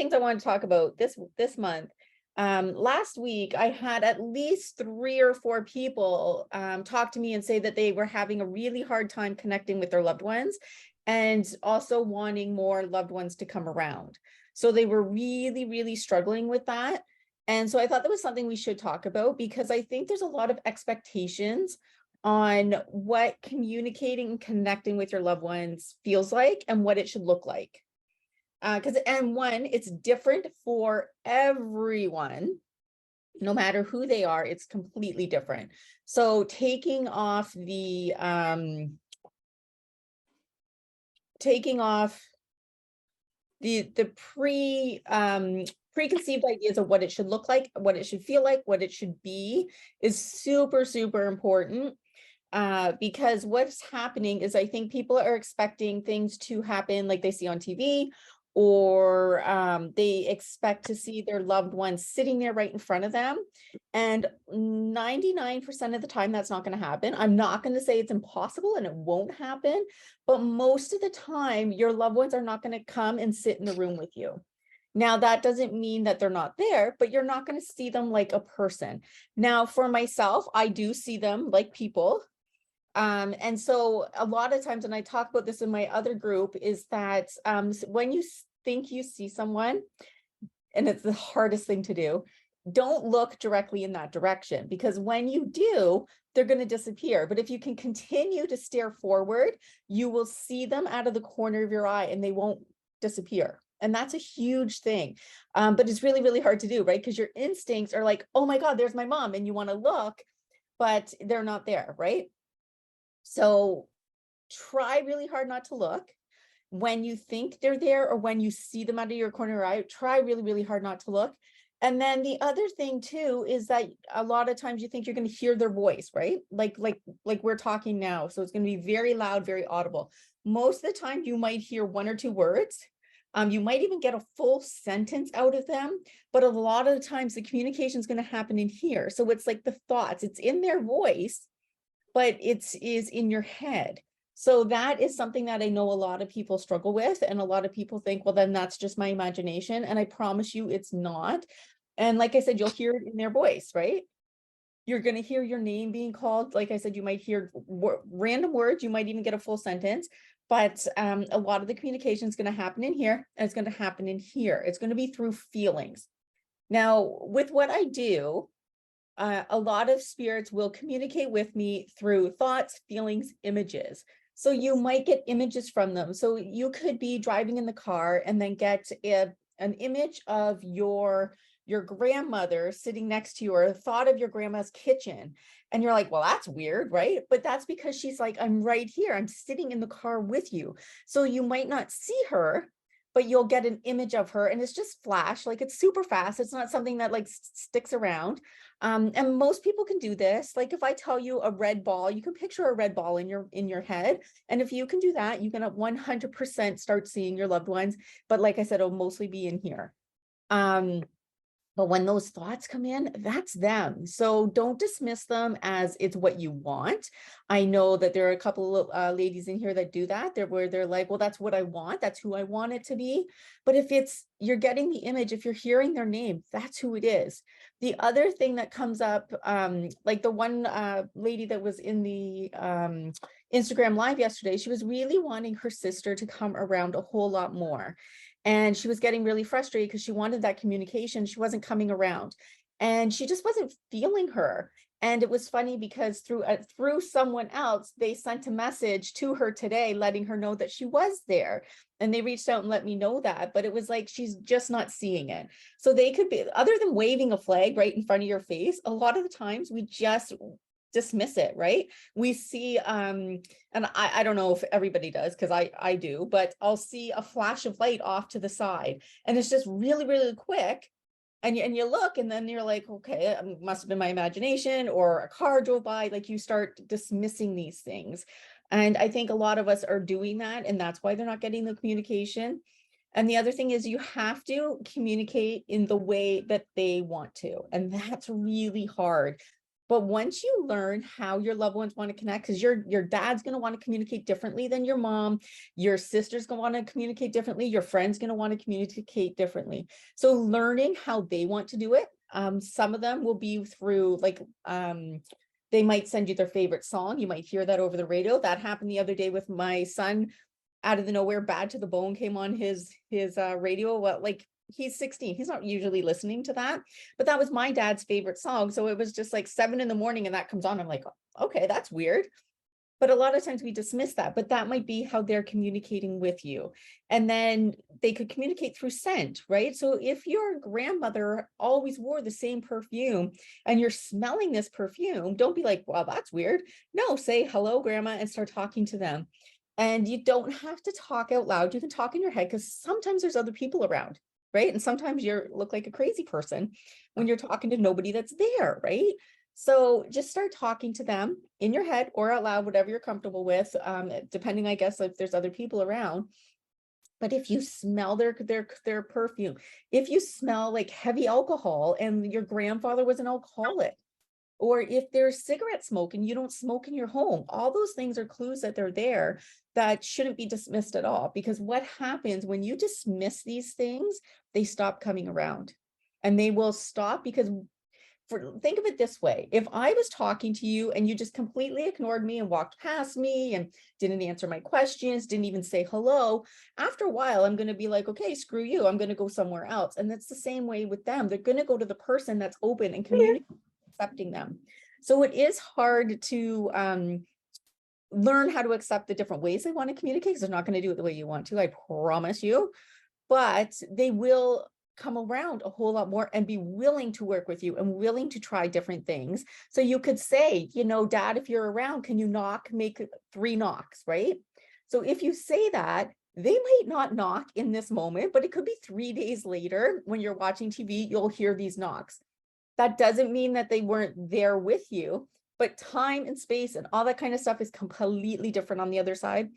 things I want to talk about this month. Last week, I had at least 3 or 4 people talk to me and say that they were having a really hard time connecting with their loved ones and also wanting more loved ones to come around. So they were really, really struggling with that. And so I thought that was something we should talk about because I think there's a lot of expectations on what communicating and connecting with your loved ones feels like and what it should look like. It's different for everyone, no matter who they are, it's completely different. So taking off the preconceived ideas of what it should look like, what it should feel like, what it should be is super, super important. Because what's happening is I think people are expecting things to happen like they see on TV, or they expect to see their loved ones sitting there right in front of them. And 99% of the time, that's not going to happen. I'm not going to say it's impossible and it won't happen, but most of the time, your loved ones are not going to come and sit in the room with you. Now, that doesn't mean that they're not there, but you're not going to see them like a person. Now, for myself, I do see them like people. And so a lot of times, and I talk about this in my other group, is that when you think you see someone, and it's the hardest thing to do, don't look directly in that direction, because when you do, they're going to disappear. But if you can continue to stare forward, you will see them out of the corner of your eye and they won't disappear. And that's a huge thing. But it's really, really hard to do, right? Because your instincts are like, oh my God, there's my mom. And you want to look, but they're not there, right? So try really hard not to look. When you think they're there or when you see them out of your corner eye, try really, really hard not to look. And then the other thing too is that a lot of times you think you're going to hear their voice, right? Like we're talking now. So it's going to be very loud, very audible. Most of the time you might hear 1 or 2 words. You might even get a full sentence out of them, but a lot of the times the communication is going to happen in here. So it's like the thoughts, it's in their voice, but it is in your head. So that is something that I know a lot of people struggle with. And a lot of people think, well, then that's just my imagination. And I promise you it's not. And like I said, you'll hear it in their voice, right? You're going to hear your name being called. Like I said, you might hear random words. You might even get a full sentence. But a lot of the communication is going to happen in here, and it's going to happen in here. It's going to be through feelings. Now, with what I do, a lot of spirits will communicate with me through thoughts, feelings, images. So you might get images from them. So you could be driving in the car and then get an image of your grandmother sitting next to you, or a thought of your grandma's kitchen. And you're like, well, that's weird, right? But that's because she's like, I'm right here. I'm sitting in the car with you. So you might not see her, but you'll get an image of her, and it's just flash, like it's super fast. It's not something that like sticks around. And most people can do this. Like if I tell you a red ball, you can picture a red ball in your head. And if you can do that, you can 100% start seeing your loved ones. But like I said, it'll mostly be in here. But when those thoughts come in, that's them. So don't dismiss them as it's what you want. I know that there are a couple of ladies in here that do that. Where they're like, well, that's what I want. That's who I want it to be. But if you're getting the image, if you're hearing their name, that's who it is. The other thing that comes up, like the one lady that was in the Instagram live yesterday, she was really wanting her sister to come around a whole lot more. And she was getting really frustrated because she wanted that communication. She wasn't coming around and she just wasn't feeling her. And it was funny because through someone else, they sent a message to her today, letting her know that she was there. And they reached out and let me know that, but it was like, she's just not seeing it. So they could be, other than waving a flag right in front of your face, a lot of the times we just dismiss it, right? We see and I don't know if everybody does, because I do, but I'll see a flash of light off to the side and it's just really, really quick. And you look and then you're like, okay, it must have been my imagination, or a car drove by. Like you start dismissing these things. And I think a lot of us are doing that, and that's why they're not getting the communication. And the other thing is you have to communicate in the way that they want to. And that's really hard. But once you learn how your loved ones want to connect, because your dad's going to want to communicate differently than your mom, your sister's going to want to communicate differently, your friend's going to want to communicate differently. So learning how they want to do it. Some of them will be through like they might send you their favorite song. You might hear that over the radio. That happened the other day with my son. Out of the nowhere, Bad to the Bone came on his radio. Well, like, he's 16. He's not usually listening to that, but that was my dad's favorite song. So it was just like 7 a.m. and that comes on. I'm like, okay, that's weird. But a lot of times we dismiss that, but that might be how they're communicating with you. And then they could communicate through scent, right? So if your grandmother always wore the same perfume and you're smelling this perfume, don't be like, well, that's weird. No, say hello, grandma, and start talking to them. And you don't have to talk out loud. You can talk in your head because sometimes there's other people around, right? And sometimes you look like a crazy person when you're talking to nobody that's there, right? So just start talking to them in your head or out loud, whatever you're comfortable with, depending, I guess, if there's other people around. But if you smell their perfume, if you smell like heavy alcohol and your grandfather was an alcoholic, or if there's cigarette smoke and you don't smoke in your home, all those things are clues that they're there that shouldn't be dismissed at all. Because what happens when you dismiss these things, they stop coming around, and they will stop because think of it this way. If I was talking to you and you just completely ignored me and walked past me and didn't answer my questions, didn't even say hello, after a while, I'm going to be like, okay, screw you. I'm going to go somewhere else. And that's the same way with them. They're going to go to the person that's open and communicating, accepting them. So it is hard to learn how to accept the different ways they want to communicate, because they're not going to do it the way you want to, I promise you. But they will come around a whole lot more and be willing to work with you and willing to try different things. So you could say, you know, Dad, if you're around, can you make 3 knocks, right? So if you say that, they might not knock in this moment, but it could be 3 days later when you're watching TV, you'll hear these knocks. That doesn't mean that they weren't there with you, but time and space and all that kind of stuff is completely different on the other side.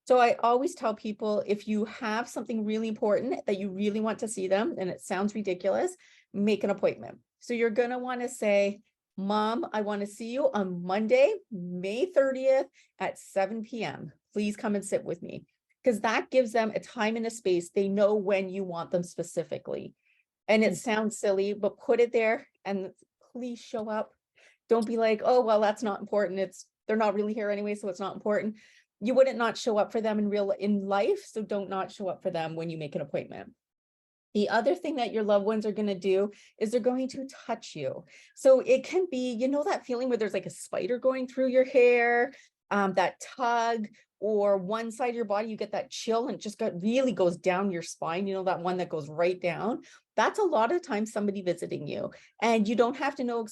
So I always tell people, if you have something really important that you really want to see them, and it sounds ridiculous, make an appointment. So you're going to want to say, Mom, I want to see you on Monday, May 30th at 7 p.m. Please come and sit with me, because that gives them a time and a space. They know when you want them specifically. And it sounds silly, but put it there and please show up. Don't be like, oh, well, that's not important. They're not really here anyway, so it's not important. You wouldn't not show up for them in life, so don't not show up for them when you make an appointment. The other thing that your loved ones are going to do is they're going to touch you. So it can be, you know, that feeling where there's like a spider going through your hair, that tug, or one side of your body, you get that chill and it just really goes down your spine. You know, that one that goes right down. That's a lot of times somebody visiting you, and you don't have to know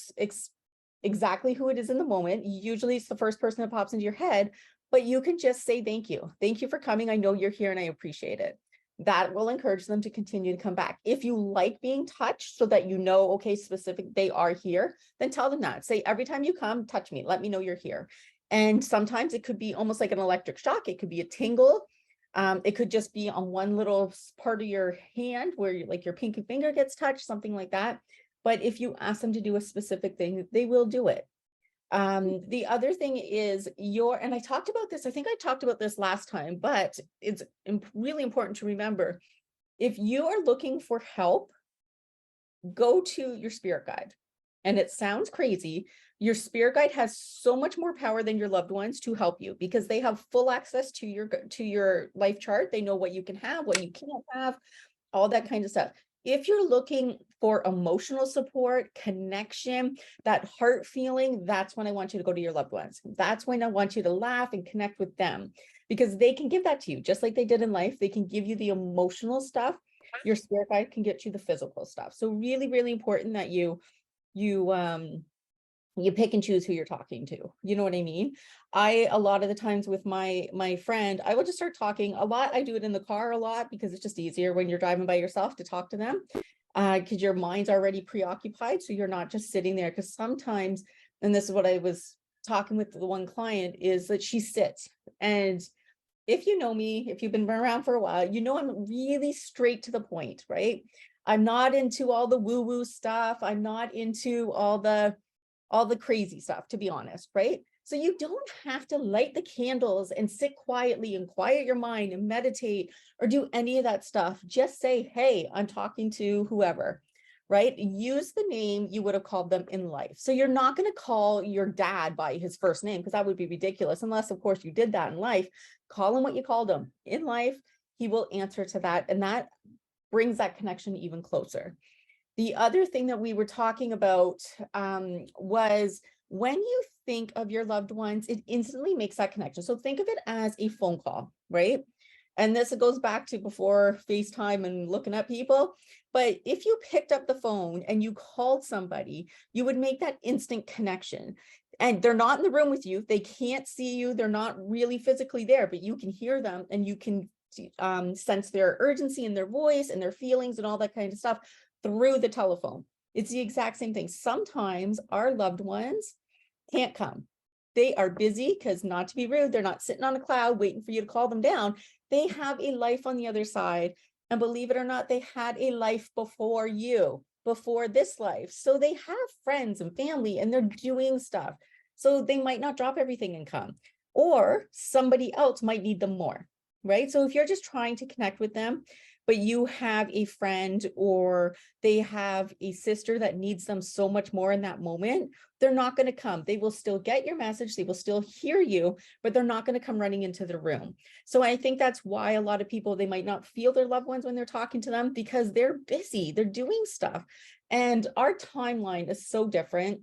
exactly who it is in the moment. Usually it's the first person that pops into your head, but you can just say, thank you. Thank you for coming. I know you're here and I appreciate it. That will encourage them to continue to come back. If you like being touched so that you know, okay, specific, they are here, then tell them that. Say, every time you come, touch me. Let me know you're here. And sometimes it could be almost like an electric shock. It could be a tingle. It could just be on one little part of your hand where like your pinky finger gets touched, something like that. But if you ask them to do a specific thing, they will do it. The other thing is and I talked about this, I think I talked about this last time, but it's really important to remember, if you are looking for help, go to your spirit guide. And it sounds crazy. Your spirit guide has so much more power than your loved ones to help you, because they have full access to your life chart. They know what you can have, what you can't have, all that kind of stuff. If you're looking for emotional support, connection, that heart feeling, that's when I want you to go to your loved ones. That's when I want you to laugh and connect with them, because they can give that to you just like they did in life. They can give you the emotional stuff. Your spirit guide can get you the physical stuff. So really, really important that you pick and choose who you're talking to. You know what I mean? A lot of the times with my friend, I will just start talking a lot. I do it in the car a lot because it's just easier when you're driving by yourself to talk to them, because your mind's already preoccupied. So you're not just sitting there, because sometimes, and this is what I was talking with the one client, is that she sits. And if you know me, if you've been around for a while, you know, I'm really straight to the point, right? I'm not into all the woo-woo stuff. I'm not into all the all the crazy stuff, to be honest, right? So you don't have to light the candles and sit quietly and quiet your mind and meditate or do any of that stuff. Just say, hey, I'm talking to whoever, right? Use the name you would have called them in life. So you're not going to call your dad by his first name, because that would be ridiculous, unless, of course, you did that in life. Call him what you called him in life. He will answer to that. And that brings that connection even closer. The other thing that we were talking about was when you think of your loved ones, it instantly makes that connection. So think of it as a phone call, right? And this goes back to before FaceTime and looking at people. But if you picked up the phone and you called somebody, you would make that instant connection. And they're not in the room with you. They can't see you. They're not really physically there, but you can hear them and you can sense their urgency in their voice and their feelings and all that kind of stuff through the telephone. It's the exact same thing. Sometimes our loved ones can't come. They are busy because, not to be rude, they're not sitting on a cloud waiting for you to call them down. They have a life on the other side. And believe it or not, they had a life before you, before this life. So they have friends and family and they're doing stuff. So they might not drop everything and come, or somebody else might need them more, right? So if you're just trying to connect with them, but you have a friend or they have a sister that needs them so much more in that moment, they're not going to come. They will still get your message. They will still hear you, but they're not going to come running into the room. So I think that's why a lot of people, they might not feel their loved ones when they're talking to them, because they're busy, they're doing stuff. And our timeline is so different.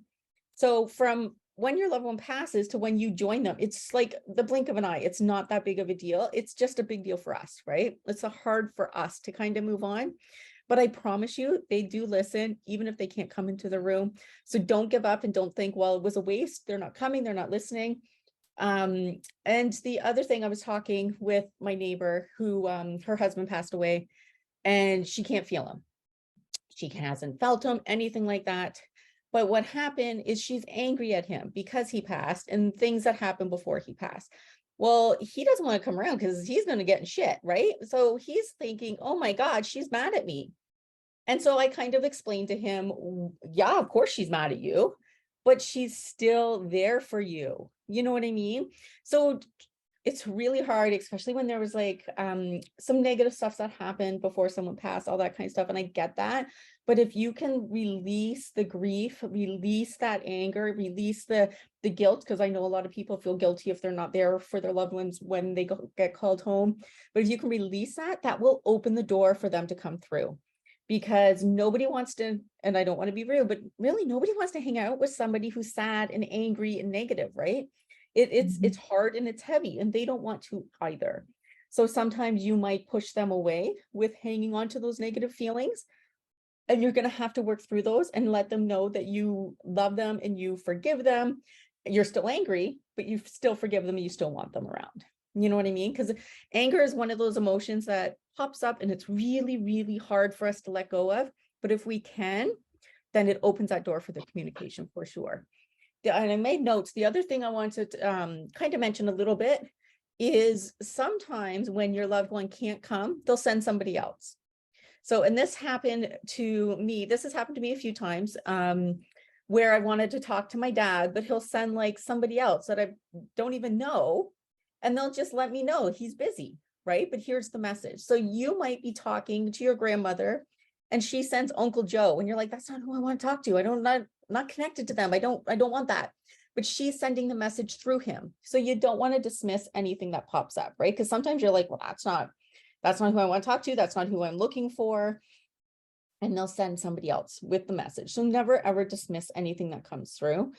So from when your loved one passes to when you join them, it's like the blink of an eye. It's not that big of a deal. It's just a big deal for us, right? It's hard for us to kind of move on. But I promise you, they do listen, even if they can't come into the room. So don't give up and don't think, well, it was a waste. They're not coming. They're not listening. And the other thing, I was talking with my neighbor who her husband passed away and she can't feel him. She hasn't felt him, anything like that. But what happened is she's angry at him because he passed and things that happened before he passed. Well, he doesn't want to come around because he's going to get in shit, right? So he's thinking, oh my God, she's mad at me. And so I kind of explained to him, yeah, of course she's mad at you, but she's still there for you. You know what I mean? So it's really hard, especially when there was like some negative stuff that happened before someone passed, all that kind of stuff. And I get that. But if you can release the grief, release that anger, release the guilt, because I know a lot of people feel guilty if they're not there for their loved ones when they get called home. But if you can release that, that will open the door for them to come through. Because nobody wants to, and I don't want to be rude, but really nobody wants to hang out with somebody who's sad and angry and negative, right? It's hard and it's heavy, and they don't want to either. So sometimes you might push them away with hanging on to those negative feelings, and you're going to have to work through those and let them know that you love them and you forgive them. You're still angry, but you still forgive them and you still want them around. You know what I mean? Because anger is one of those emotions that pops up and it's really, really hard for us to let go of. But if we can, then it opens that door for the communication for sure. And I made notes. The other thing I wanted to kind of mention a little bit is sometimes when your loved one can't come, they'll send somebody else. So, and this happened to me. This has happened to me a few times where I wanted to talk to my dad, but he'll send like somebody else that I don't even know. And they'll just let me know he's busy, right? But here's the message. So you might be talking to your grandmother and she sends Uncle Joe and you're like, that's not who I want to talk to. Not connected to them. I don't want that. But she's sending the message through him. So you don't want to dismiss anything that pops up, right? Because sometimes you're like, well, that's not who I want to talk to. That's not who I'm looking for. And they'll send somebody else with the message. So never, ever dismiss anything that comes through.